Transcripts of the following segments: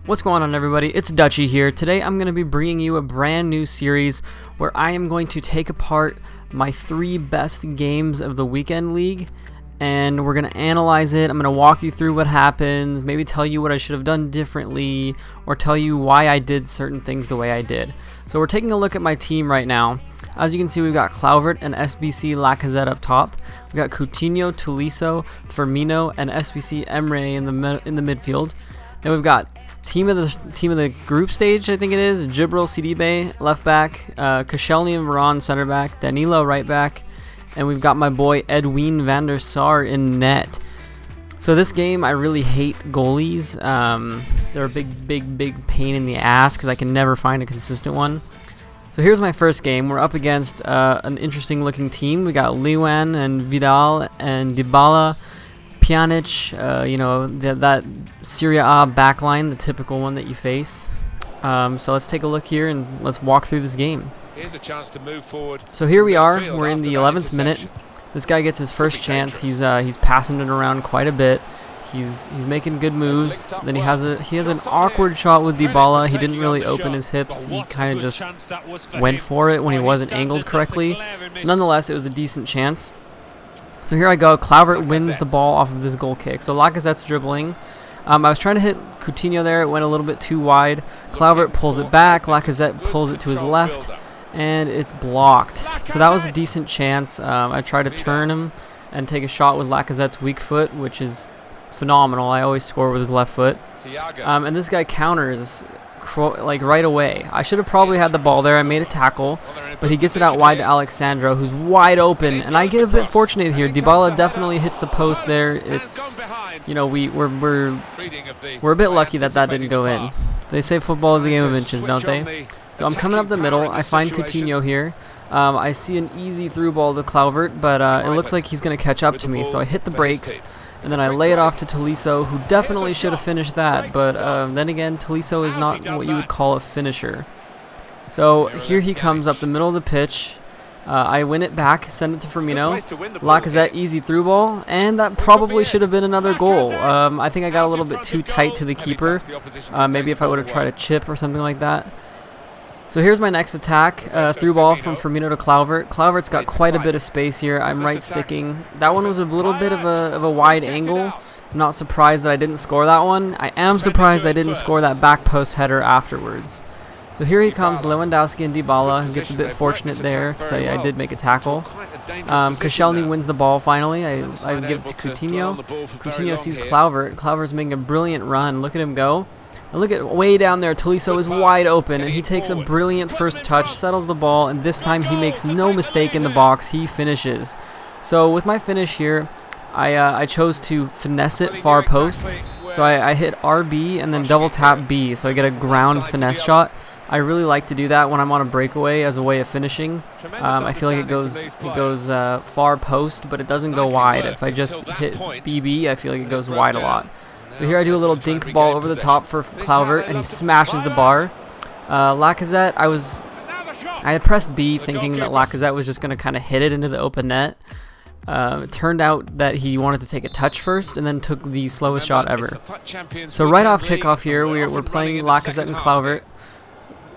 What's going on, everybody? It's Dutchy here. Today I'm going to be bringing you a brand new series where I am going to take apart my 3 best games of the Weekend League, and we're going to analyze it. I'm going to walk you through what happens, maybe tell you what I should have done differently, or tell you why I did certain things the way I did. So we're taking a look at my team right now. As you can see, we've got Kluivert and SBC Lacazette up top. We've got Coutinho, Tolisso, Firmino, and SBC Emre in the midfield. Then we've got team of the group stage, I think it is, Djibril Sidibe left back, Koscielny and Varane center back, Danilo right back, and we've got my boy Edwin van der Sar in net. So this game, I really hate goalies. They're a big pain in the ass because I can never find a consistent one. So here's my first game. We're up against an interesting looking team. We got Lewan and Vidal and Dybala, Pjanic, that Serie A backline, the typical one that you face. So let's take a look here and let's walk through this game. Here's a chance to move forward. So here we are. We're in the 11th minute. This guy gets his first chance. He's passing it around quite a bit. He's making good moves. Then he has an awkward shot with Dybala. He didn't really open his hips. He kind of just went for it when he wasn't angled correctly. Nonetheless, it was a decent chance. So here I go. Kluivert wins the ball off of this goal kick. So Lacazette's dribbling. I was trying to hit Coutinho there. It went a little bit too wide. Kluivert pulls it back. Lacazette pulls it to his left, and it's blocked. So that was a decent chance. I tried to turn him and take a shot with Lacazette's weak foot, which is phenomenal. I always score with his left foot. And this guy counters like right away. I should have probably had the ball there. I made a tackle, but he gets it out wide to Alexandro, who's wide open, and I get a bit fortunate here. Dybala definitely hits the post there. It's, you know, we're a bit lucky that didn't go in. They say football is a game of inches, don't they? So I'm coming up the middle. I find Coutinho here. I see an easy through ball to Kluivert, but it looks like he's going to catch up to me, so I hit the brakes. And then I lay it off to Tolisso, who definitely should have finished that. But then again, Tolisso is not what you would call a finisher. So here he comes up the middle of the pitch. I win it back, send it to Firmino. Lacazette, easy through ball. And that probably should have been another goal. I think I got a little bit too tight to the keeper. Maybe if I would have tried a chip or something like that. So here's my next attack, through ball from Firmino to Kluivert. Kluivert's got quite a bit of space here. I'm right sticking. That one was a little bit of a wide angle. I'm not surprised that I didn't score that one. I am surprised I didn't score that back post header afterwards. So here he comes, Lewandowski and Dybala, who gets a bit fortunate there because I did make a tackle. Koscielny wins the ball finally. I give it to Coutinho. Coutinho sees Kluivert. Kluivert's making a brilliant run. Look at him go. And look at way down there, Tolisso is wide open, and he takes a brilliant first touch, settles the ball, and this time he makes no mistake in the box. He finishes. So with my finish here, I chose to finesse it far post. So I hit RB and then double tap B, so I get a ground finesse shot. I really like to do that when I'm on a breakaway as a way of finishing. I feel like it goes far post, but it doesn't go wide. If I just hit BB, I feel like it goes wide a lot. So here I do a little dink ball over the top for Kluivert, and he smashes the bar. Lacazette, I had pressed B thinking that Lacazette was just going to kind of hit it into the open net. It turned out that he wanted to take a touch first and then took the slowest shot ever. So right off kickoff here, we're playing Lacazette and Kluivert.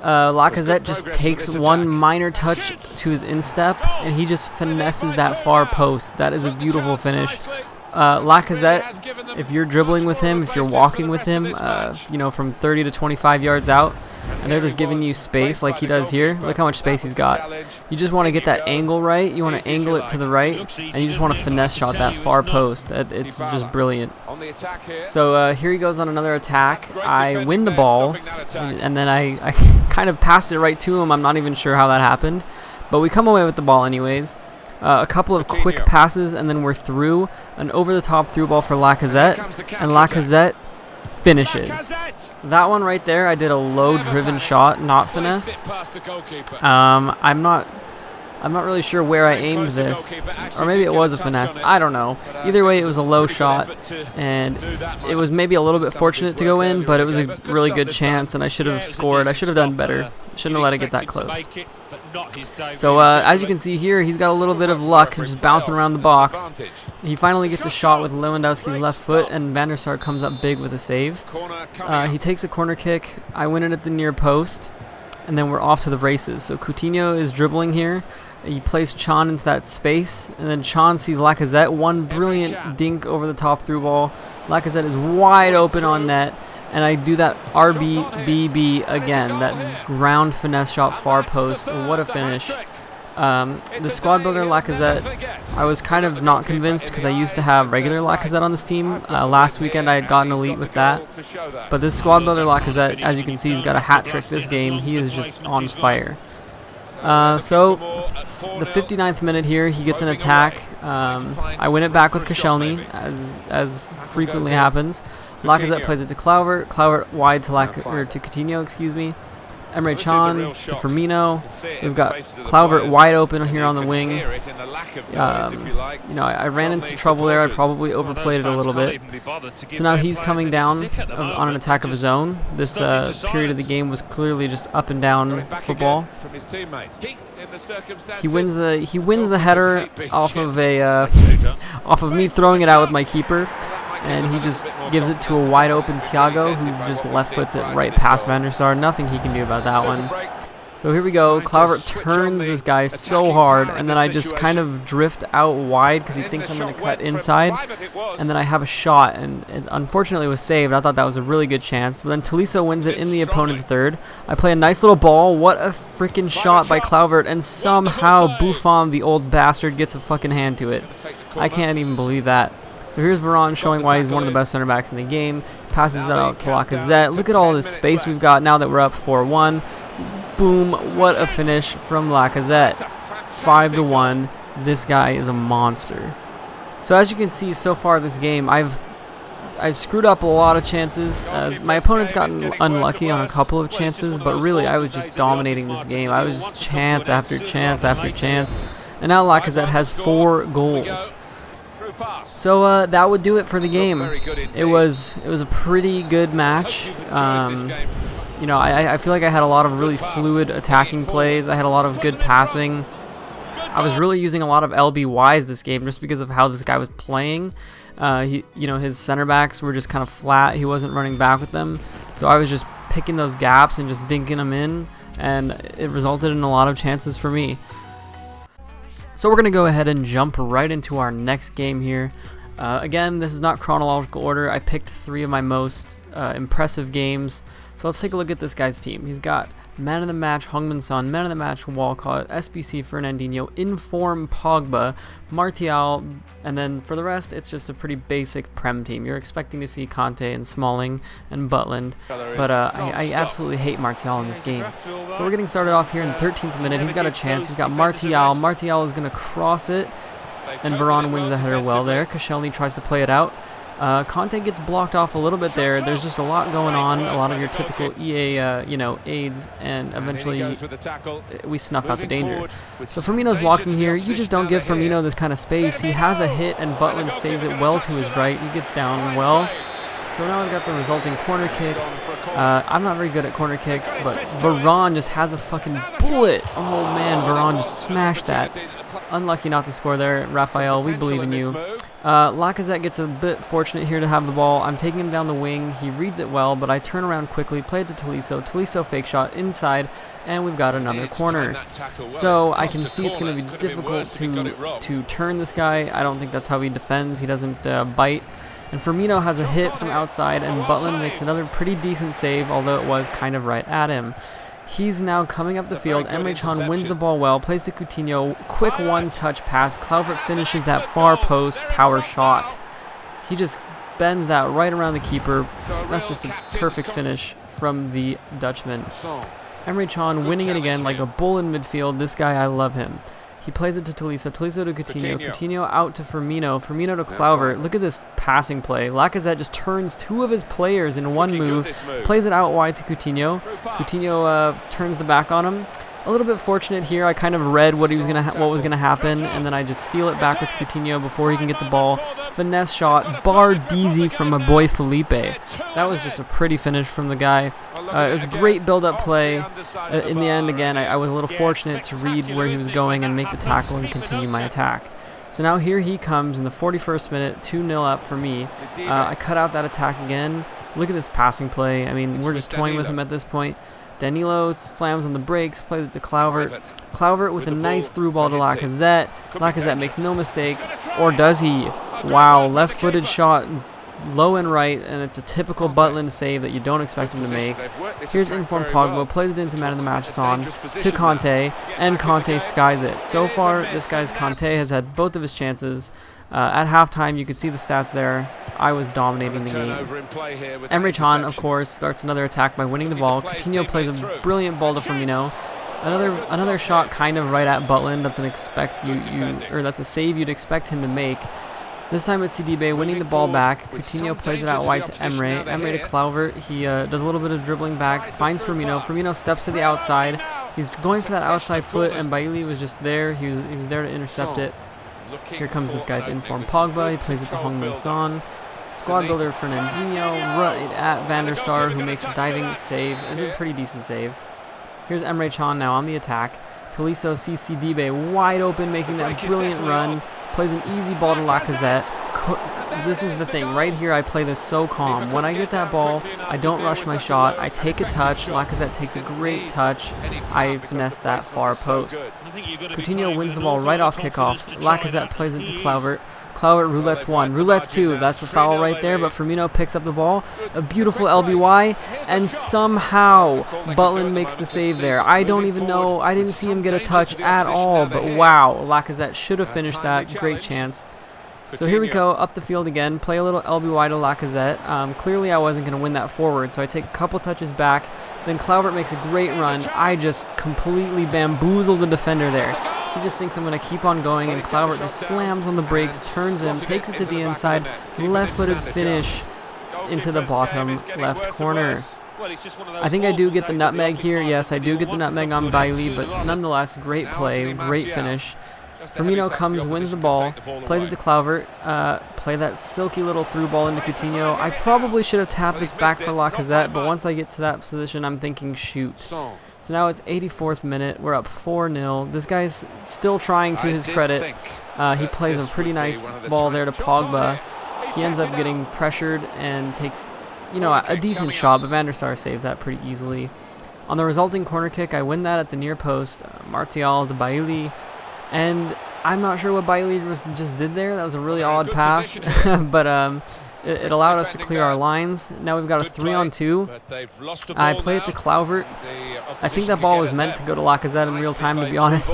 Lacazette just takes one minor touch to his instep, and he just finesses that far post. That is a beautiful finish. Lacazette, if you're dribbling with him, if you're walking with him, from 30 to 25 yards out, and they're just giving you space like he does here, look how much space he's got. You just want to get that angle right, you want to angle it to the right, and you just want to finesse shot that far post. It's just brilliant. So here he goes on another attack. I win the ball, and then I kind of passed it right to him. I'm not even sure how that happened, but we come away with the ball anyways. A couple of quick passes, and then we're through. An over-the-top through ball for Lacazette, and Lacazette finishes. That one right there, I did a low-driven shot, not finesse. I'm not really sure where I aimed this, or maybe it was a finesse. I don't know. Either way, it was a low shot, and it was maybe a little bit fortunate to go in, but it was a really good chance, and I should have scored. I should have done better. Shouldn't have let it get that close. So as you can see here, he's got a little bit of luck just bouncing around the box. He finally gets a shot with Lewandowski's left foot, and Van der Sar comes up big with a save. He takes a corner kick. I win it at the near post, and then we're off to the races. So Coutinho is dribbling here. He plays Can into that space, and then Can sees Lacazette. One brilliant dink over the top through ball. Lacazette is wide open on net, and I do that RBBB again, that ground finesse shot far post. What a finish. The squad builder Lacazette, I was kind of not convinced because I used to have regular Lacazette on this team. Last weekend I had gotten elite with that. But this squad builder Lacazette, as you can see, he's got a hat trick this game. He is just on fire. So the 59th minute here, he gets an attack. I win it back with Koscielny, as frequently happens. Lacazette plays it to Kluivert. Kluivert wide to Coutinho, excuse me. Emre Can to Firmino. We've got Kluivert wide open here on the wing. I ran into trouble there. I probably overplayed it a little bit. So now he's coming down on an attack of his own. This period of the game was clearly just up and down football. He wins the header off of me throwing it out with my keeper. And he just gives it to a wide open Thiago, who just left foots it right past Van der Sar. Nothing he can do about that one. So here we go. Kluivert turns this guy so hard, and then I just kind of drift out wide because he thinks I'm going to cut inside. And then I have a shot, and it unfortunately was saved. I thought that was a really good chance. But then Tolisso wins it in the opponent's third. I play a nice little ball. What a freaking shot by Kluivert, and somehow Buffon, the old bastard, gets a fucking hand to it. I can't even believe that. So here's Varane showing why he's one of the best center backs in the game. Passes it out to Lacazette. Look at all this space we've got now that we're up 4-1. Boom, what a finish from Lacazette. 5-1. This guy is a monster. So as you can see so far this game, I've screwed up a lot of chances. My opponent's gotten unlucky on a couple of chances, but really I was just dominating this game. I was just chance after chance after chance. And now Lacazette has 4 goals. So that would do it for the game. It was a pretty good match. I feel like I had a lot of really fluid attacking plays. I had a lot of good passing. I was really using a lot of LBYs this game just because of how this guy was playing. His center backs were just kind of flat. He wasn't running back with them. So I was just picking those gaps and just dinking them in, and it resulted in a lot of chances for me. So we're going to go ahead and jump right into our next game here. Again, this is not chronological order. I picked 3 of my most impressive games. So let's take a look at this guy's team. He's got man of the match Heung-min Son, man of the match Walcott, SBC Fernandinho, inform Pogba, Martial, and then for the rest, it's just a pretty basic Prem team. You're expecting to see Kante and Smalling and Butland, but I absolutely hate Martial in this game. So we're getting started off here in the 13th minute. He's got a chance. He's got Martial. Martial is going to cross it, and Varane wins the header well there. Koscielny tries to play it out. Kante gets blocked off a little bit there. There's just a lot going on, a lot of your typical EA, aids, and eventually we snuff out the danger. So Firmino's walking here. You just don't give Firmino this kind of space. He has a hit, and Butland saves it well to his right. He gets down well. So now I've got the resulting corner kick. I'm not very good at corner kicks, but Varane just has a fucking bullet. Oh man, Varane just smashed that. Unlucky not to score there. Raphael, we believe in you. Lacazette gets a bit fortunate here to have the ball. I'm taking him down the wing. He reads it well, but I turn around quickly, play it to Tolisso. Tolisso fake shot inside, and we've got another corner. So I can see it's going to be difficult to turn this guy. I don't think that's how he defends. He doesn't bite. And Firmino has a hit from outside, and Butland makes another pretty decent save, although it was kind of right at him. He's now coming up the field. Emre Can wins the ball well, plays to Coutinho, quick one-touch pass. Kluivert finishes that far post power shot. He just bends that right around the keeper. That's just a perfect finish from the Dutchman. Emre Can winning it again like a bull in midfield. This guy, I love him. He plays it to Tolisso. Tolisso to Coutinho. Coutinho out to Firmino. Firmino to Kluivert. Look at this passing play. Lacazette just turns 2 of his players in one move. Plays it out wide to Coutinho. Coutinho turns the back on him. A little bit fortunate here. I kind of read what was gonna happen, and then I just steal it back with Coutinho before he can get the ball. Finesse shot, bar DZ from my boy Felipe. That was just a pretty finish from the guy. It was a great build-up play. In the end, again, I was a little fortunate to read where he was going and make the tackle and continue my attack. So now here he comes in the 41st minute, 2-0 up for me. I cut out that attack again. Look at this passing play. I mean, we're just toying with him at this point. Danilo slams on the brakes, plays it to Kluivert. Kluivert with a nice through ball to Lacazette. Lacazette makes no mistake, or does he? Wow, left-footed shot, low and right, and it's a typical Butland save that you don't expect him to make. Here's informed Pogba, plays it into man of the match Son to Kanté, and Kanté skies it. So far, this guy's Kanté has had both of his chances. At halftime, you could see the stats there. I was dominating the game. Emre Can, of course, starts another attack by winning the ball. Coutinho plays a brilliant ball to Firmino. Another shot kind of right at Butland. That's that's a save you'd expect him to make. This time it's Sidibe winning the ball back. Coutinho plays it out wide to Emre. Emre to Kluivert. He does a little bit of dribbling back, finds Firmino. Firmino steps to the outside. He's going for that outside foot, and Bailly was just there. He was there to intercept it. Here comes this guy's informed Pogba. He plays it to Heung-min Son. Squad builder Fernandinho right at Van der Sar, who makes a diving save. Is a pretty decent save. Here's Emre Can now on the attack. Tolisso sees Sidibe wide open, making that brilliant run. Plays an easy ball to Lacazette. This is the thing. Right here, I play this so calm. When I get that ball, I don't rush my shot. I take a touch. Lacazette takes a great touch. I finesse that far post. Coutinho wins the ball right off kickoff. Lacazette plays it to Kluivert. Kluivert roulettes 1. Roulettes 2. That's a foul right there, but Firmino picks up the ball. A beautiful LBY, and somehow Butland makes the save there. I don't even know. I didn't see him get a touch at all, but wow. Lacazette should have finished that. Great chance. So here we go, up the field again, play a little LBY to Lacazette. Clearly I wasn't going to win that forward, so I take a couple touches back. Then Kluivert makes a great run. I just completely bamboozled the defender there. He just thinks I'm going to keep on going, and Kluivert just slams on the brakes, turns him, takes it to the inside, left-footed finish into the bottom left corner. I think I do get the nutmeg here. Yes, I do get the nutmeg on Bailly, but nonetheless, great play, great finish. Firmino comes, wins the ball, plays it to Kluivert, play that silky little through ball into Coutinho. I probably should have tapped this back for Lacazette, but once I get to that position, I'm thinking shoot. So now it's 84th minute, we're up 4-0. This guy's still trying, to his credit. He plays a pretty nice ball there to Pogba. He ends up getting pressured and takes, a decent shot, but Van der Sar saves that pretty easily. On the resulting corner kick, I win that at the near post. Martial to Bailly. And I'm not sure what Bailly just did there. That was a really odd pass, but it allowed us to clear our lines. Now we've got a 3-on-2. I play it to Kluivert. I think that ball was meant to go to Lacazette in real time, to be honest.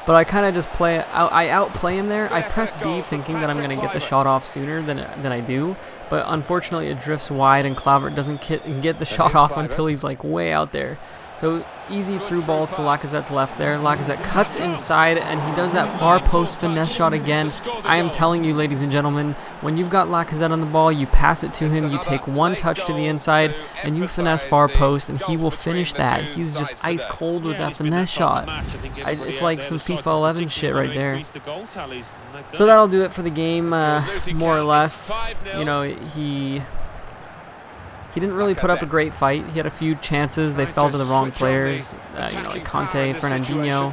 But I kind of just I outplay him there. I press B thinking that I'm going to get the shot off sooner than I do. But unfortunately it drifts wide, and Kluivert doesn't get the shot off until he's like way out there. So easy through ball to Lacazette's left there. Lacazette cuts inside, and he does that far post finesse shot again. I am telling you, ladies and gentlemen, when you've got Lacazette on the ball, you pass it to him, you take one touch to the inside, and you finesse far post, and he will finish that. He's just ice cold with that finesse shot. It's like some FIFA 11 shit right there. So that'll do it for the game, more or less. He didn't really put up a great fight. He had a few chances. They fell to the wrong players, like Kanté, Fernandinho.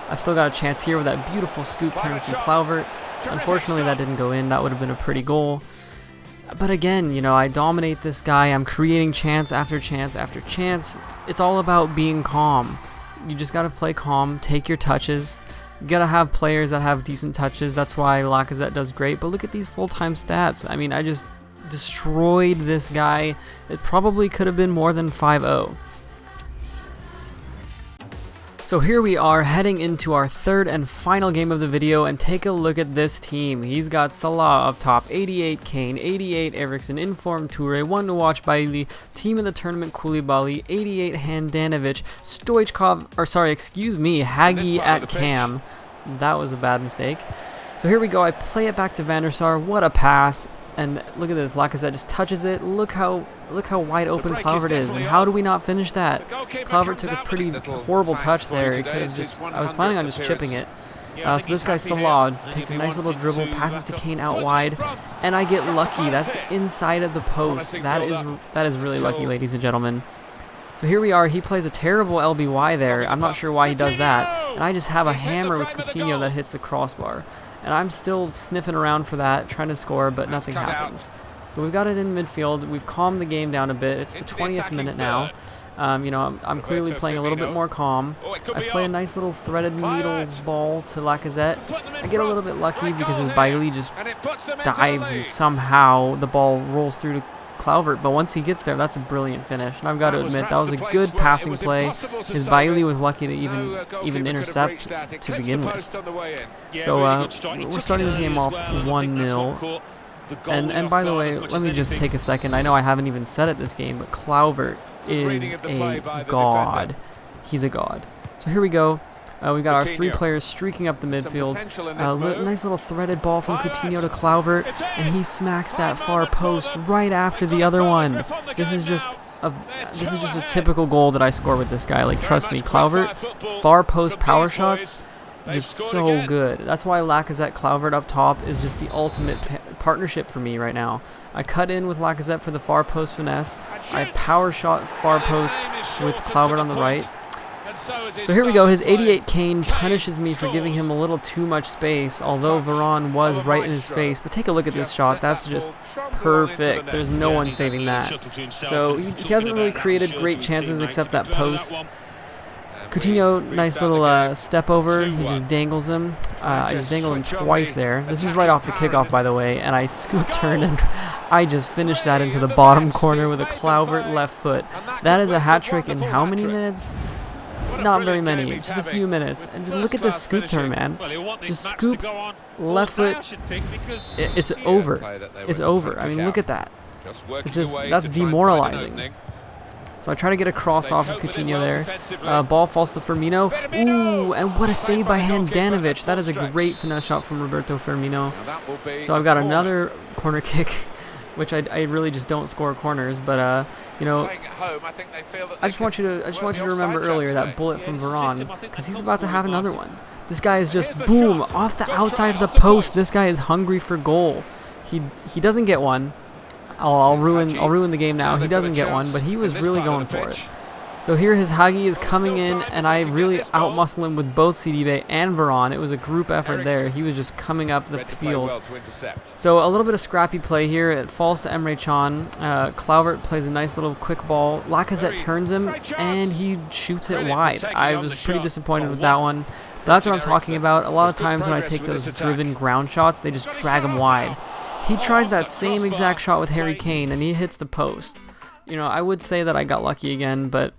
I've still got a chance here with that beautiful scoop turn from Kluivert. Unfortunately, that didn't go in. That would have been a pretty goal. But again, I dominate this guy. I'm creating chance after chance after chance. It's all about being calm. You just got to play calm, take your touches. You got to have players that have decent touches. That's why Lacazette does great. But look at these full-time stats. I mean, I just destroyed this guy. It probably could have been more than 5-0. So here we are heading into our third and final game of the video, and take a look at this team. He's got Salah up top, 88 Kane, 88 Eriksen, informed Toure, 1 to watch Bailly, team of the tournament Koulibaly, 88 Handanovic, Hagi at Cam. That was a bad mistake. So here we go. I play it back to Van der Sar. What a pass. And look at this, Lacazette just touches it. Look how wide open Kluivert is, and how do we not finish that? Kluivert took a pretty horrible touch there. He could have just, I was planning on just chipping it. So this guy Salah takes a nice little dribble, passes to Kane out wide, and I get lucky. That's the inside of the post. That is really lucky, ladies and gentlemen. So here we are. He plays a terrible LBY there. I'm not sure why he does that. And I just have a hammer with Coutinho that hits the crossbar. And I'm still sniffing around for that, trying to score, but nothing happens. So we've got it in midfield. We've calmed the game down a bit. It's the 20th minute now. You know, I'm clearly playing a little bit more calm. I play a nice little threaded needle ball to Lacazette. I get a little bit lucky because his Bailly just dives and somehow the ball rolls through to Kluivert. But once he gets there, that's a brilliant finish. And I've got to admit, that was a good passing play. His Bailly was lucky to even intercept to begin with. So we're starting this game off 1-0. And by the way, let me just take a second. I know I haven't even said it this game, but Kluivert is a god. He's a god. So here we go. We got our 3 players streaking up the midfield. Nice little threaded ball from Coutinho to Kluivert, and he smacks that far post right after the other one. This is just a typical goal that I score with this guy. Like, trust me, Kluivert, far post power shots, just so good. That's why Lacazette Kluivert up top is just the ultimate partnership for me right now. I cut in with Lacazette for the far post finesse. I power shot far post with Kluivert on the right. So here we go. His 88 Kane punishes me for giving him a little too much space, although Varane was right in his face. But take a look at this shot. That's just perfect. There's no one saving that. So he hasn't really created great chances except that post. Coutinho, nice little step over. He just dangles him. I just dangled him twice there. This is right off the kickoff, by the way, and I scoop turn and I just finished that into the bottom corner with a Kluivert left foot. That is a hat trick in how many minutes? Not very many, just a few minutes. And just look at this scoop turn, man. Just scoop, left foot. It's over. It's over. I mean, look at that. It's just, that's demoralizing. So I try to get a cross off of Coutinho there. Ball falls to Firmino. Ooh, and what a save by Handanovic. That is a great finesse shot from Roberto Firmino. So I've got another corner kick, which I really just don't score corners, but you know, I just want you to remember earlier that bullet from Varane, because he's about to have another one. This guy is just boom off the outside of the post. This guy is hungry for goal. He doesn't get one. I'll ruin the game now. He doesn't get one, but he was really going for it. So here his Hagi is coming in, and I really outmuscle him with both Sidibe and Varane. It was a group effort there. He was just coming up the field. So a little bit of scrappy play here. It falls to Emre Can. Kluivert plays a nice little quick ball. Lacazette turns him, and he shoots it wide. I was pretty disappointed with that one. But that's what I'm talking about. A lot of times when I take those driven ground shots, they just drag him wide. He tries that same exact shot with Harry Kane, and he hits the post. You know, I would say that I got lucky again, but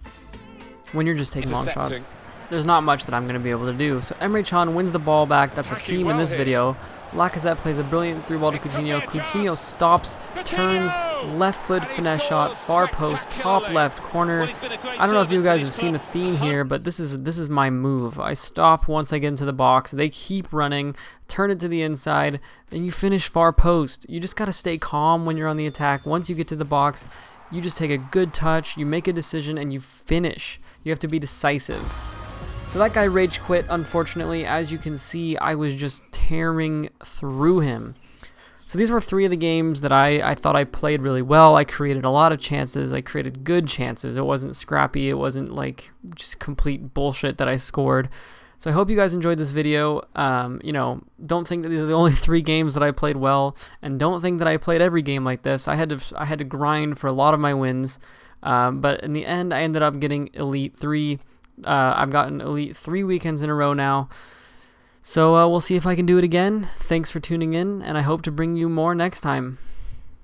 when you're just taking long shots, there's not much that I'm going to be able to do. So Emre Can wins the ball back. That's a theme in this video. Lacazette plays a brilliant through ball to Coutinho. Coutinho stops, turns, left foot finesse shot, far post, top left corner. I don't know if you guys have seen the theme here, but this is my move. I stop once I get into the box. They keep running, turn it to the inside, and you finish far post. You just got to stay calm when you're on the attack. Once you get to the box, you just take a good touch, you make a decision, and you finish. You have to be decisive. So that guy rage quit, unfortunately. As you can see, I was just tearing through him. So these were 3 of the games that I thought I played really well. I created a lot of chances. I created good chances. It wasn't scrappy. It wasn't like just complete bullshit that I scored. So I hope you guys enjoyed this video. You know, don't think that these are the only 3 games that I played well, and don't think that I played every game like this. I had to grind for a lot of my wins, but in the end, I ended up getting Elite 3. I've gotten Elite 3 weekends in a row now. So we'll see if I can do it again. Thanks for tuning in, and I hope to bring you more next time.